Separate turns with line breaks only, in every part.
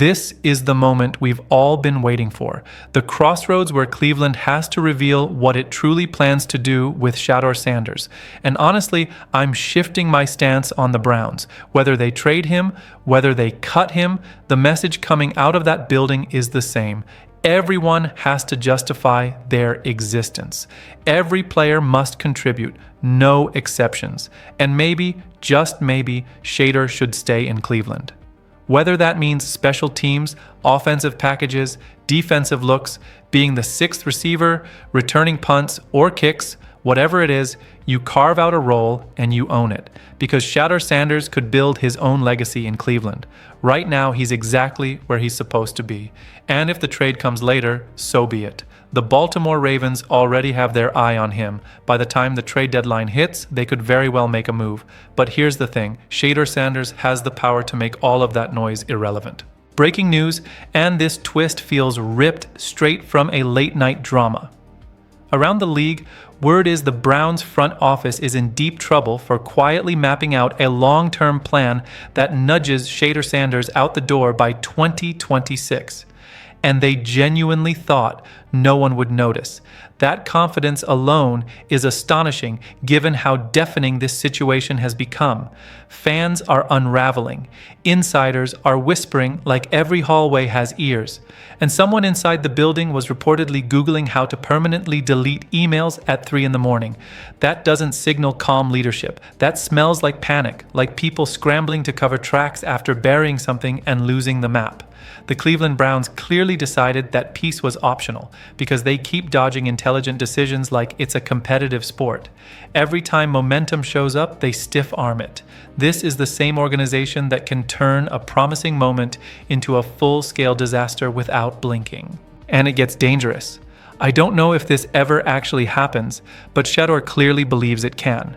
This is the moment we've all been waiting for. The crossroads where Cleveland has to reveal what it truly plans to do with Shador Sanders. And honestly, I'm shifting my stance on the Browns. Whether they trade him, whether they cut him, the message coming out of that building is the same. Everyone has to justify their existence. Every player must contribute, no exceptions. And maybe, just maybe, Shedeur should stay in Cleveland. Whether that means special teams, offensive packages, defensive looks, being the sixth receiver, returning punts or kicks, whatever it is, you carve out a role and you own it. Because Shador Sanders could build his own legacy in Cleveland. Right now, he's exactly where he's supposed to be. And if the trade comes later, so be it. The Baltimore Ravens already have their eye on him. By the time the trade deadline hits, they could very well make a move. But here's the thing, Shador Sanders has the power to make all of that noise irrelevant. Breaking news, and this twist feels ripped straight from a late-night drama. Around the league, word is the Browns' front office is in deep trouble for quietly mapping out a long-term plan that nudges Shador Sanders out the door by 2026. And they genuinely thought no one would notice. That confidence alone is astonishing given how deafening this situation has become. Fans are unraveling. Insiders are whispering like every hallway has ears. And someone inside the building was reportedly Googling how to permanently delete emails at 3 in the morning. That doesn't signal calm leadership. That smells like panic, like people scrambling to cover tracks after burying something and losing the map. The Cleveland Browns clearly decided that peace was optional because they keep dodging intelligent decisions like it's a competitive sport. Every time momentum shows up, they stiff-arm it. This is the same organization that can turn a promising moment into a full-scale disaster without blinking. And it gets dangerous. I don't know if this ever actually happens, but Shedeur clearly believes it can.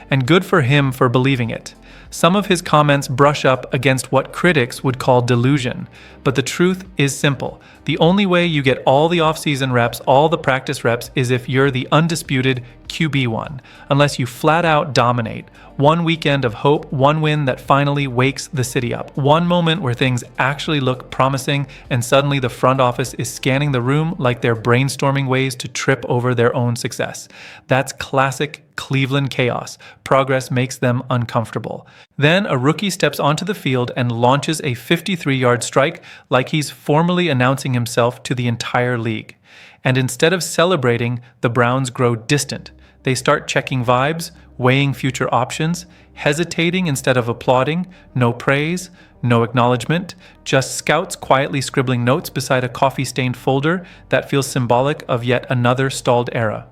And good for him for believing it. Some of his comments brush up against what critics would call delusion, but the truth is simple. The only way you get all the offseason reps, all the practice reps, is if you're the undisputed QB1, unless you flat out dominate. One weekend of hope, one win that finally wakes the city up. One moment where things actually look promising and suddenly the front office is scanning the room like they're brainstorming ways to trip over their own success. That's classic Cleveland chaos. Progress makes them uncomfortable. Then a rookie steps onto the field and launches a 53-yard strike like he's formally announcing himself to the entire league. And instead of celebrating, the Browns grow distant. They start checking vibes, weighing future options, hesitating instead of applauding, no praise, no acknowledgement, just scouts quietly scribbling notes beside a coffee-stained folder that feels symbolic of yet another stalled era.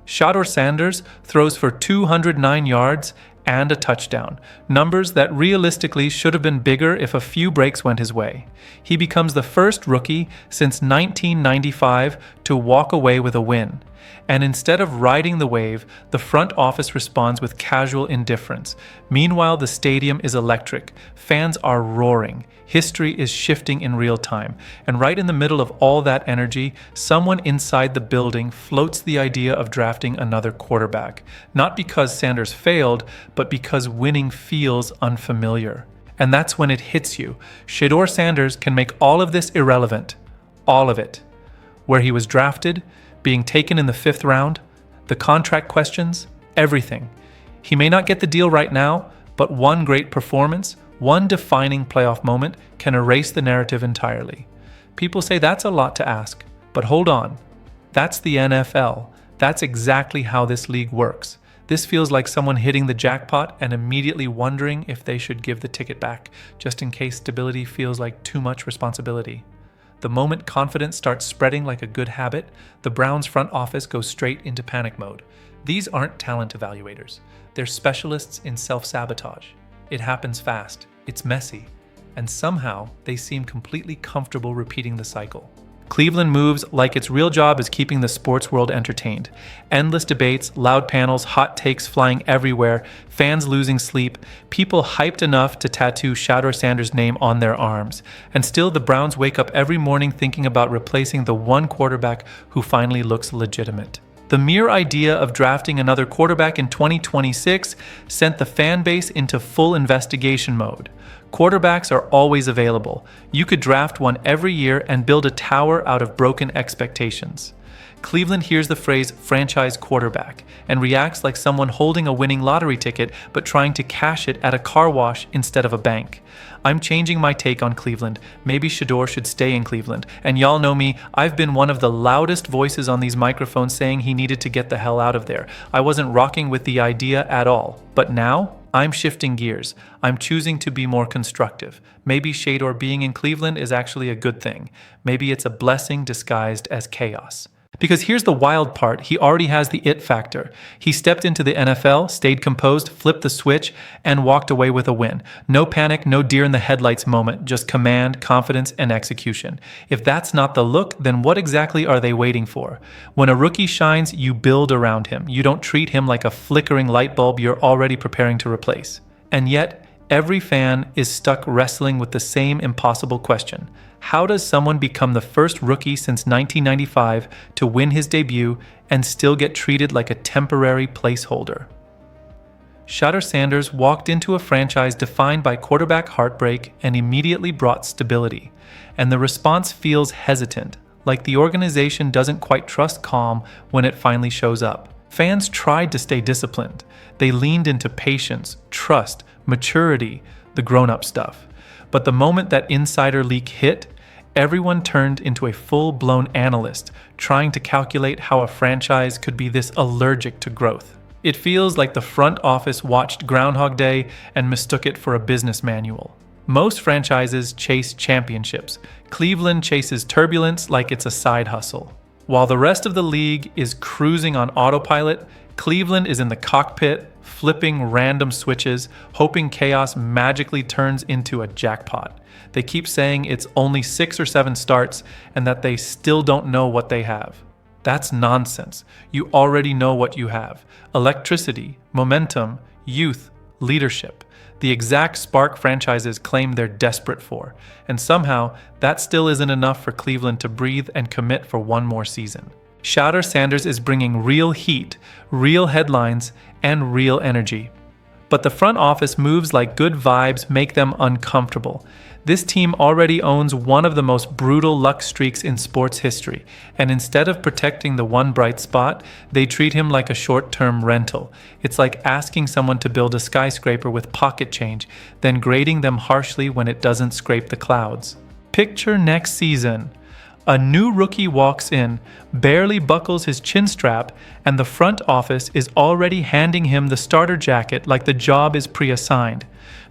Shador Sanders throws for 209 yards and a touchdown, numbers that realistically should have been bigger if a few breaks went his way. He becomes the first rookie since 1995 to walk away with a win. And instead of riding the wave, the front office responds with casual indifference. Meanwhile, the stadium is electric. Fans are roaring. History is shifting in real time. And right in the middle of all that energy, someone inside the building floats the idea of drafting another quarterback. Not because Sanders failed, but because winning feels unfamiliar. And that's when it hits you. Shador Sanders can make all of this irrelevant. All of it. Where he was drafted, being taken in the 5th round, the contract questions, everything. He may not get the deal right now, but one great performance, one defining playoff moment can erase the narrative entirely. People say that's a lot to ask, but hold on. That's the NFL. That's exactly how this league works. This feels like someone hitting the jackpot and immediately wondering if they should give the ticket back, just in case stability feels like too much responsibility. The moment confidence starts spreading like a good habit, the Browns' front office goes straight into panic mode. These aren't talent evaluators. They're specialists in self-sabotage. It happens fast, it's messy, and somehow they seem completely comfortable repeating the cycle. Cleveland moves like its real job is keeping the sports world entertained. Endless debates, loud panels, hot takes flying everywhere, fans losing sleep, people hyped enough to tattoo Shador Sanders' name on their arms. And still the Browns wake up every morning thinking about replacing the one quarterback who finally looks legitimate. The mere idea of drafting another quarterback in 2026 sent the fan base into full investigation mode. Quarterbacks are always available. You could draft one every year and build a tower out of broken expectations. Cleveland hears the phrase franchise quarterback and reacts like someone holding a winning lottery ticket but trying to cash it at a car wash instead of a bank. I'm changing my take on Cleveland. Maybe Shedeur should stay in Cleveland. And y'all know me, I've been one of the loudest voices on these microphones saying he needed to get the hell out of there. I wasn't rocking with the idea at all. But now, I'm shifting gears. I'm choosing to be more constructive. Maybe Shador being in Cleveland is actually a good thing. Maybe it's a blessing disguised as chaos. Because here's the wild part, he already has the it factor. He stepped into the NFL, stayed composed, flipped the switch, and walked away with a win. No panic, no deer in the headlights moment, just command, confidence, and execution. If that's not the look, then what exactly are they waiting for? When a rookie shines, you build around him. You don't treat him like a flickering light bulb you're already preparing to replace. And yet, every fan is stuck wrestling with the same impossible question. How does someone become the first rookie since 1995 to win his debut and still get treated like a temporary placeholder? Shador Sanders walked into a franchise defined by quarterback heartbreak and immediately brought stability. And the response feels hesitant, like the organization doesn't quite trust calm when it finally shows up. Fans tried to stay disciplined. They leaned into patience, trust, maturity, the grown-up stuff. But the moment that insider leak hit, everyone turned into a full-blown analyst, trying to calculate how a franchise could be this allergic to growth. It feels like the front office watched Groundhog Day and mistook it for a business manual. Most franchises chase championships. Cleveland chases turbulence like it's a side hustle. While the rest of the league is cruising on autopilot, Cleveland is in the cockpit, flipping random switches, hoping chaos magically turns into a jackpot. They keep saying it's only 6 or 7 starts and that they still don't know what they have. That's nonsense. You already know what you have. Electricity, momentum, youth, leadership. The exact spark franchises claim they're desperate for. And somehow, that still isn't enough for Cleveland to breathe and commit for one more season. Shador Sanders is bringing real heat, real headlines, and real energy. But the front office moves like good vibes make them uncomfortable. This team already owns one of the most brutal luck streaks in sports history, and instead of protecting the one bright spot, they treat him like a short-term rental. It's like asking someone to build a skyscraper with pocket change, then grading them harshly when it doesn't scrape the clouds. Picture next season. A new rookie walks in, barely buckles his chin strap, and the front office is already handing him the starter jacket like the job is pre-assigned.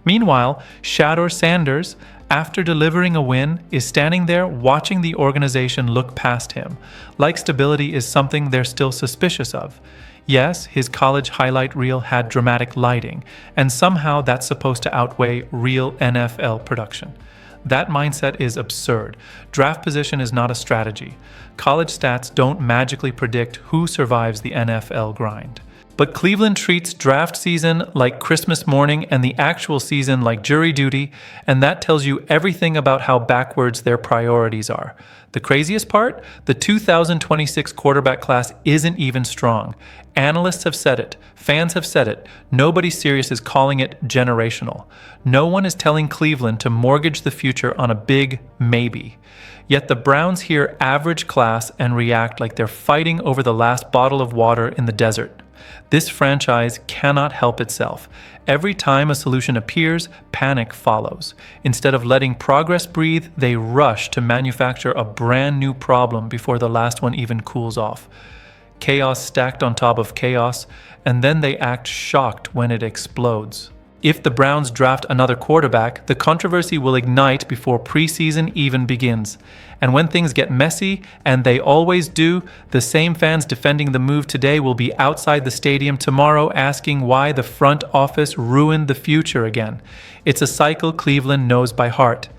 Meanwhile, Shador Sanders, after delivering a win, is standing there watching the organization look past him, like stability is something they're still suspicious of. Yes, his college highlight reel had dramatic lighting, and somehow that's supposed to outweigh real NFL production. That mindset is absurd. Draft position is not a strategy. College stats don't magically predict who survives the NFL grind. But Cleveland treats draft season like Christmas morning and the actual season like jury duty, and that tells you everything about how backwards their priorities are. The craziest part? The 2026 quarterback class isn't even strong. Analysts have said it. Fans have said it. Nobody serious is calling it generational. No one is telling Cleveland to mortgage the future on a big maybe. Yet the Browns hear average class and react like they're fighting over the last bottle of water in the desert. This franchise cannot help itself. Every time a solution appears, panic follows. Instead of letting progress breathe, they rush to manufacture a brand new problem before the last one even cools off. Chaos stacked on top of chaos, and then they act shocked when it explodes. If the Browns draft another quarterback, the controversy will ignite before preseason even begins. And when things get messy, and they always do, the same fans defending the move today will be outside the stadium tomorrow asking why the front office ruined the future again. It's a cycle Cleveland knows by heart.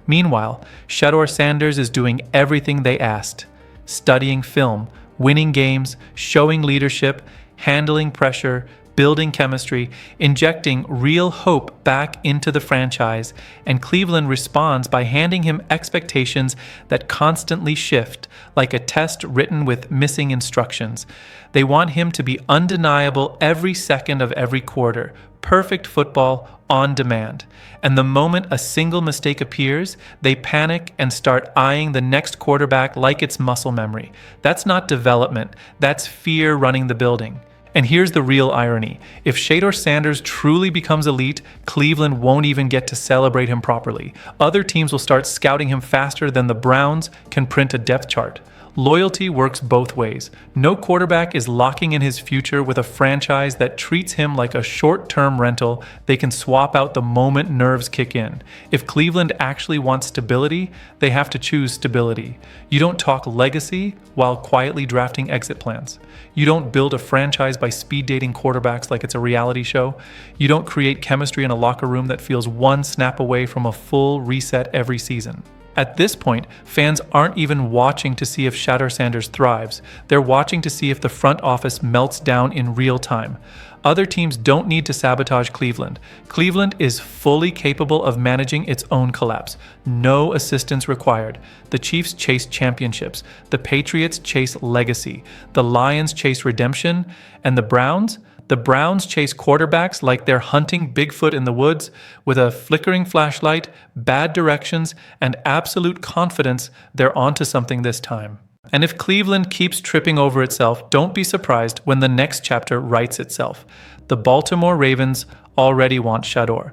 Meanwhile, Shador Sanders is doing everything they asked. Studying film, winning games, showing leadership, handling pressure, building chemistry, injecting real hope back into the franchise, and Cleveland responds by handing him expectations that constantly shift, like a test written with missing instructions. They want him to be undeniable every second of every quarter, perfect football on demand. And the moment a single mistake appears, they panic and start eyeing the next quarterback like it's muscle memory. That's not development, that's fear running the building. And here's the real irony. If Shador Sanders truly becomes elite, Cleveland won't even get to celebrate him properly. Other teams will start scouting him faster than the Browns can print a depth chart. Loyalty works both ways. No quarterback is locking in his future with a franchise that treats him like a short-term rental they can swap out the moment nerves kick in. If Cleveland actually wants stability, they have to choose stability. You don't talk legacy while quietly drafting exit plans. You don't build a franchise by speed dating quarterbacks like it's a reality show. You don't create chemistry in a locker room that feels one snap away from a full reset every season. At this point, fans aren't even watching to see if Shador Sanders thrives. They're watching to see if the front office melts down in real time. Other teams don't need to sabotage Cleveland. Cleveland is fully capable of managing its own collapse. No assistance required. The Chiefs chase championships. The Patriots chase legacy. The Lions chase redemption. And the Browns? The Browns chase quarterbacks like they're hunting Bigfoot in the woods with a flickering flashlight, bad directions, and absolute confidence they're onto something this time. And if Cleveland keeps tripping over itself, don't be surprised when the next chapter writes itself. The Baltimore Ravens already want Shedeur.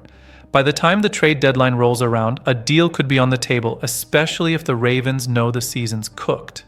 By the time the trade deadline rolls around, a deal could be on the table, especially if the Ravens know the season's cooked.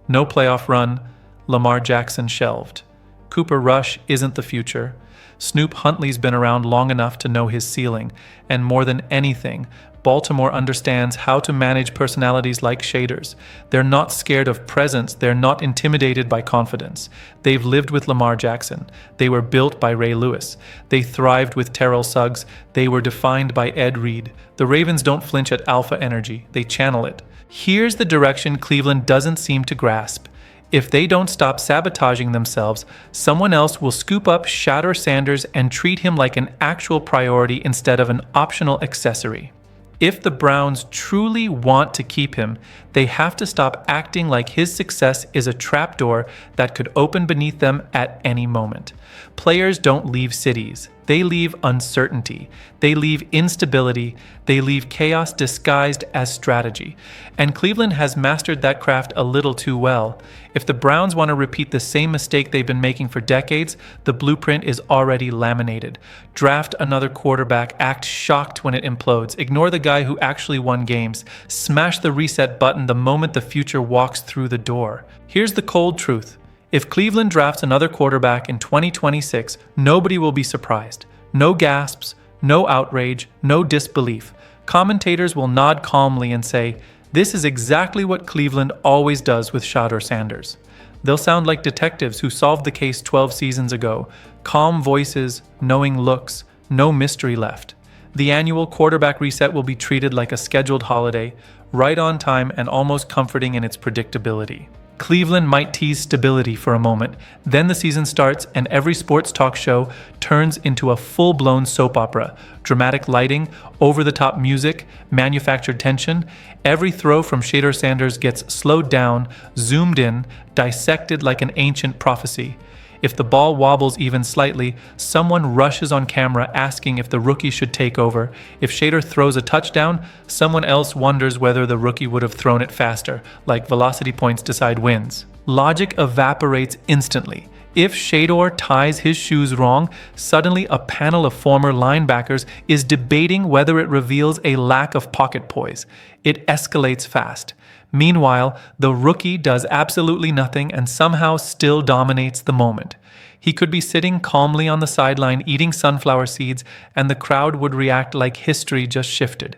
No playoff run, Lamar Jackson shelved. Cooper Rush isn't the future. Snoop Huntley's been around long enough to know his ceiling, and more than anything, Baltimore understands how to manage personalities like Shedur's. They're not scared of presence, they're not intimidated by confidence. They've lived with Lamar Jackson. They were built by Ray Lewis. They thrived with Terrell Suggs. They were defined by Ed Reed. The Ravens don't flinch at alpha energy, they channel it. Here's the direction Cleveland doesn't seem to grasp. If they don't stop sabotaging themselves, someone else will scoop up Shador Sanders and treat him like an actual priority instead of an optional accessory. If the Browns truly want to keep him, they have to stop acting like his success is a trapdoor that could open beneath them at any moment. Players don't leave cities. They leave uncertainty. They leave instability. They leave chaos disguised as strategy. And Cleveland has mastered that craft a little too well. If the Browns want to repeat the same mistake they've been making for decades, the blueprint is already laminated. Draft another quarterback, act shocked when it implodes, ignore the guy who actually won games, smash the reset button the moment the future walks through the door. Here's the cold truth. If Cleveland drafts another quarterback in 2026, nobody will be surprised. No gasps, no outrage, no disbelief. Commentators will nod calmly and say, "This is exactly what Cleveland always does with Shador Sanders." They'll sound like detectives who solved the case 12 seasons ago. Calm voices, knowing looks, no mystery left. The annual quarterback reset will be treated like a scheduled holiday, right on time and almost comforting in its predictability. Cleveland might tease stability for a moment, then the season starts and every sports talk show turns into a full-blown soap opera. Dramatic lighting, over-the-top music, manufactured tension. Every throw from Shador Sanders gets slowed down, zoomed in, dissected like an ancient prophecy. If the ball wobbles even slightly, someone rushes on camera asking if the rookie should take over. If Shedeur throws a touchdown, someone else wonders whether the rookie would have thrown it faster, like velocity points decide wins. Logic evaporates instantly. If Shedeur ties his shoes wrong, suddenly a panel of former linebackers is debating whether it reveals a lack of pocket poise. It escalates fast. Meanwhile, the rookie does absolutely nothing and somehow still dominates the moment. He could be sitting calmly on the sideline eating sunflower seeds, and the crowd would react like history just shifted.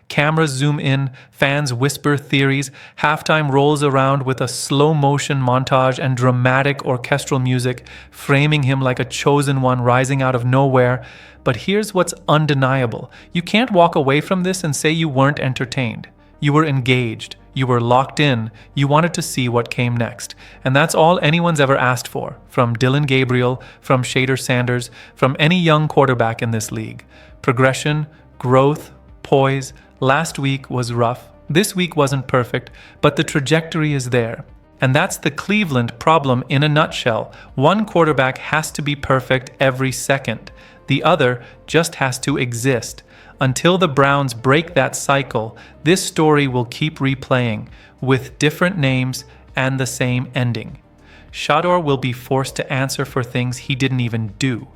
Cameras zoom in, fans whisper theories, halftime rolls around with a slow-motion montage and dramatic orchestral music, framing him like a chosen one rising out of nowhere. But here's what's undeniable. You can't walk away from this and say you weren't entertained. You were engaged. You were locked in. You wanted to see what came next. And that's all anyone's ever asked for, from Dylan Gabriel, from Shador Sanders, from any young quarterback in this league. Progression, growth, poise. Last week was rough. This week wasn't perfect, but the trajectory is there. And that's the Cleveland problem in a nutshell. One quarterback has to be perfect every second. The other just has to exist. Until the Browns break that cycle, this story will keep replaying, with different names and the same ending. Shador will be forced to answer for things he didn't even do.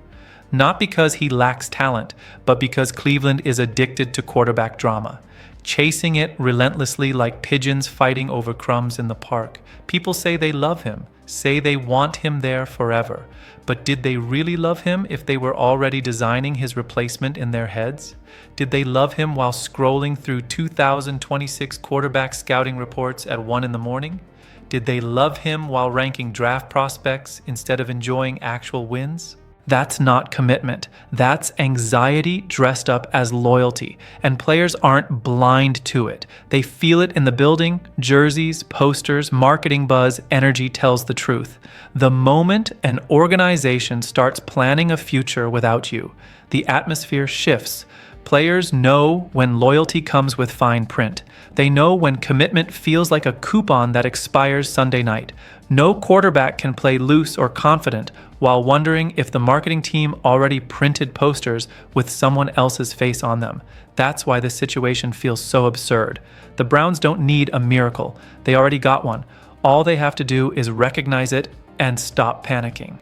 Not because he lacks talent, but because Cleveland is addicted to quarterback drama, chasing it relentlessly like pigeons fighting over crumbs in the park. People say they love him, say they want him there forever. But did they really love him if they were already designing his replacement in their heads? Did they love him while scrolling through 2026 quarterback scouting reports at 1 in the morning? Did they love him while ranking draft prospects instead of enjoying actual wins? That's not commitment. That's anxiety dressed up as loyalty, and players aren't blind to it. They feel it in the building, jerseys, posters, marketing buzz. Energy tells the truth. The moment an organization starts planning a future without you, the atmosphere shifts. Players know when loyalty comes with fine print. They know when commitment feels like a coupon that expires Sunday night. No quarterback can play loose or confident while wondering if the marketing team already printed posters with someone else's face on them. That's why this situation feels so absurd. The Browns don't need a miracle. They already got one. All they have to do is recognize it and stop panicking.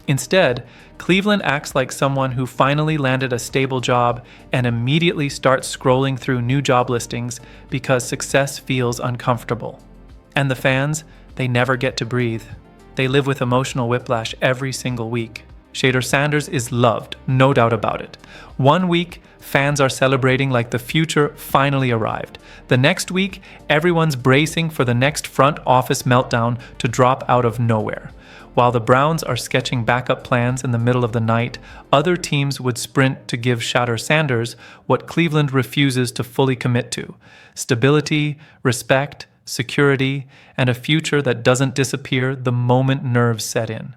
Instead, Cleveland acts like someone who finally landed a stable job and immediately starts scrolling through new job listings because success feels uncomfortable. And the fans, they never get to breathe. They live with emotional whiplash every single week. Shador Sanders is loved, no doubt about it. One week, fans are celebrating like the future finally arrived. The next week, everyone's bracing for the next front office meltdown to drop out of nowhere. While the Browns are sketching backup plans in the middle of the night, other teams would sprint to give Shador Sanders what Cleveland refuses to fully commit to: stability, respect, security, and a future that doesn't disappear the moment nerves set in.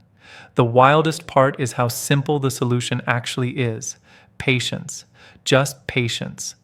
The wildest part is how simple the solution actually is: patience. Just patience.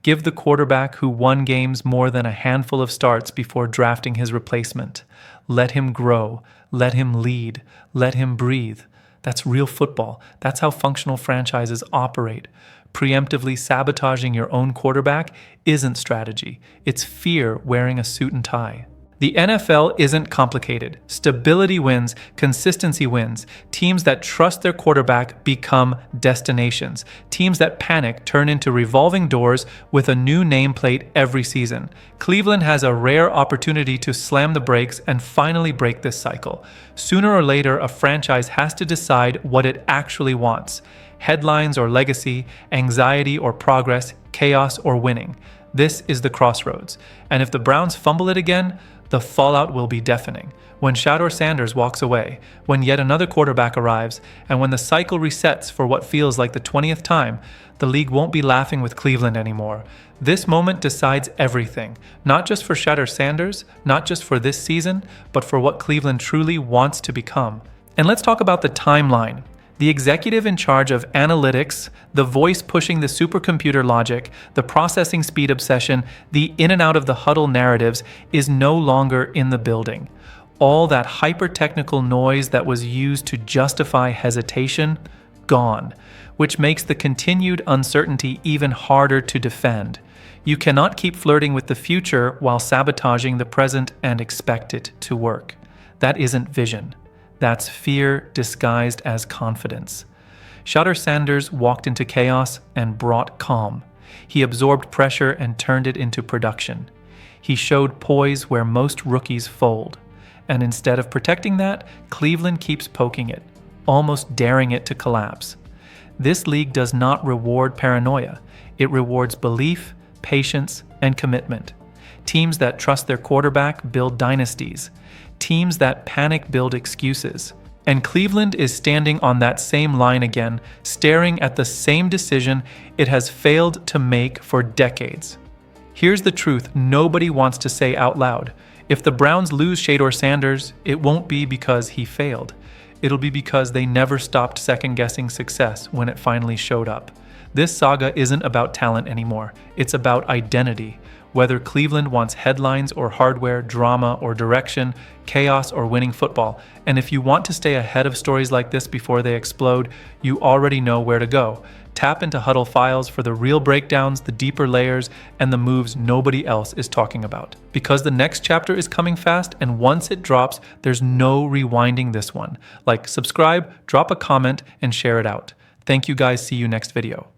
Give the quarterback who won games more than a handful of starts before drafting his replacement. Let him grow. Let him lead. Let him breathe. That's real football. That's how functional franchises operate. Preemptively sabotaging your own quarterback isn't strategy. It's fear wearing a suit and tie. The NFL isn't complicated. Stability wins, consistency wins. Teams that trust their quarterback become destinations. Teams that panic turn into revolving doors with a new nameplate every season. Cleveland has a rare opportunity to slam the brakes and finally break this cycle. Sooner or later, a franchise has to decide what it actually wants: headlines or legacy, anxiety or progress, chaos or winning. This is the crossroads. And if the Browns fumble it again, the fallout will be deafening. When Shador Sanders walks away, when yet another quarterback arrives, and when the cycle resets for what feels like the 20th time, the league won't be laughing with Cleveland anymore. This moment decides everything, not just for Shador Sanders, not just for this season, but for what Cleveland truly wants to become. And let's talk about the timeline. The executive in charge of analytics, the voice pushing the supercomputer logic, the processing speed obsession, the in and out of the huddle narratives is no longer in the building. All that hyper-technical noise that was used to justify hesitation, gone, which makes the continued uncertainty even harder to defend. You cannot keep flirting with the future while sabotaging the present and expect it to work. That isn't vision. That's fear disguised as confidence. Shador Sanders walked into chaos and brought calm. He absorbed pressure and turned it into production. He showed poise where most rookies fold. And instead of protecting that, Cleveland keeps poking it, almost daring it to collapse. This league does not reward paranoia. It rewards belief, patience, and commitment. Teams that trust their quarterback build dynasties. Teams that panic build excuses. And Cleveland is standing on that same line again, staring at the same decision it has failed to make for decades. Here's the truth nobody wants to say out loud. If the Browns lose Shador Sanders, it won't be because he failed. It'll be because they never stopped second-guessing success when it finally showed up. This saga isn't about talent anymore. It's about identity. Whether Cleveland wants headlines or hardware, drama or direction, chaos or winning football. And if you want to stay ahead of stories like this before they explode, you already know where to go. Tap into Huddle Files for the real breakdowns, the deeper layers, and the moves nobody else is talking about. Because the next chapter is coming fast, and once it drops, there's no rewinding this one. Like, subscribe, drop a comment, and share it out. Thank you guys. See you next video.